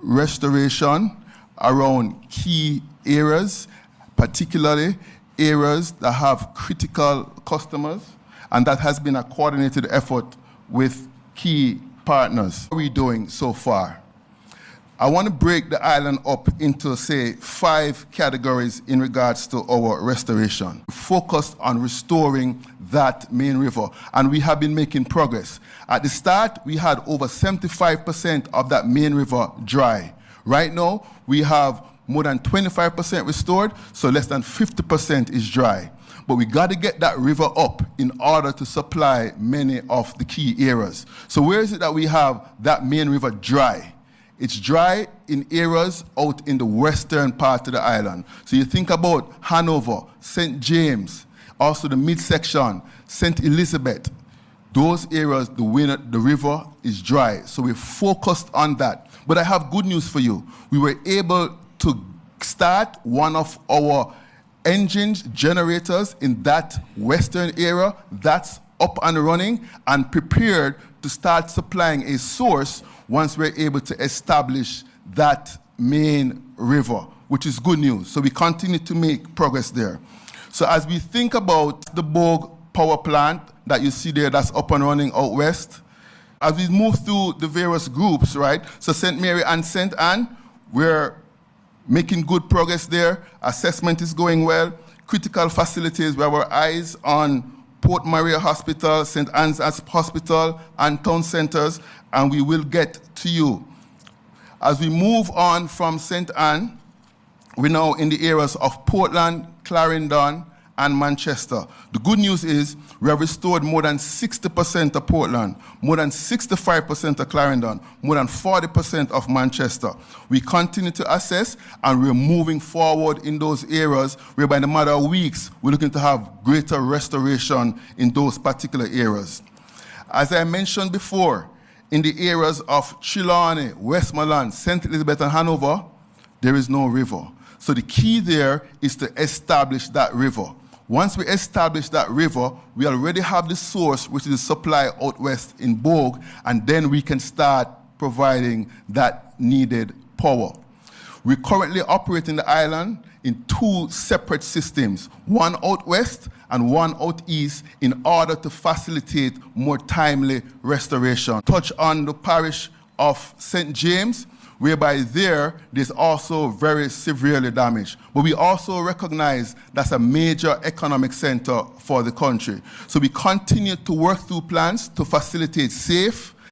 restoration around key areas, particularly areas that have critical customers, and that has been a coordinated effort with key partners. What are we doing so far? I want to break the island up into, say, 5 categories in regards to our restoration. Focused on restoring that main river, and we have been making progress. At the start, we had over 75% of that main river dry. Right now, we have more than 25% restored, so less than 50% is dry. But we got to get that river up in order to supply many of the key areas. So where is it that we have that main river dry? It's dry in areas out in the western part of the island. So you think about Hanover, St. James, also the midsection, St. Elizabeth. Those areas, the river is dry. So we're focused on that. But I have good news for you. We were able to start one of our engines, generators in that western area. That's up and running and prepared to start supplying a source once we're able to establish that main river, which is good news. So we continue to make progress there. So as we think about the Bogue power plant that you see there that's up and running out west, as we move through the various groups, right? So St. Mary and St. Anne, we're making good progress there. Assessment is going well. Critical facilities, we have our eyes on Port Maria Hospital, St. Anne's Hospital, and town centers, and we will get to you. As we move on from St. Anne, we're now in the areas of Portland, Clarendon, and Manchester. The good news is we have restored more than 60% of Portland, more than 65% of Clarendon, more than 40% of Manchester. We continue to assess, and we're moving forward in those areas whereby in a matter of weeks, we're looking to have greater restoration in those particular areas. As I mentioned before, in the areas of Trelawney, Westmoreland, St. Elizabeth, and Hanover, there is no river. So the key there is to establish that river. Once we establish that river, we already have the source, which is the supply out west in Bogue, and then we can start providing that needed power. We currently operate in the island in 2 separate systems, one out west and one out east, in order to facilitate more timely restoration. Touch on the parish of St. James, whereby there's also very severely damaged. But we also recognize that's a major economic center for the country. So we continue to work through plans to facilitate safe,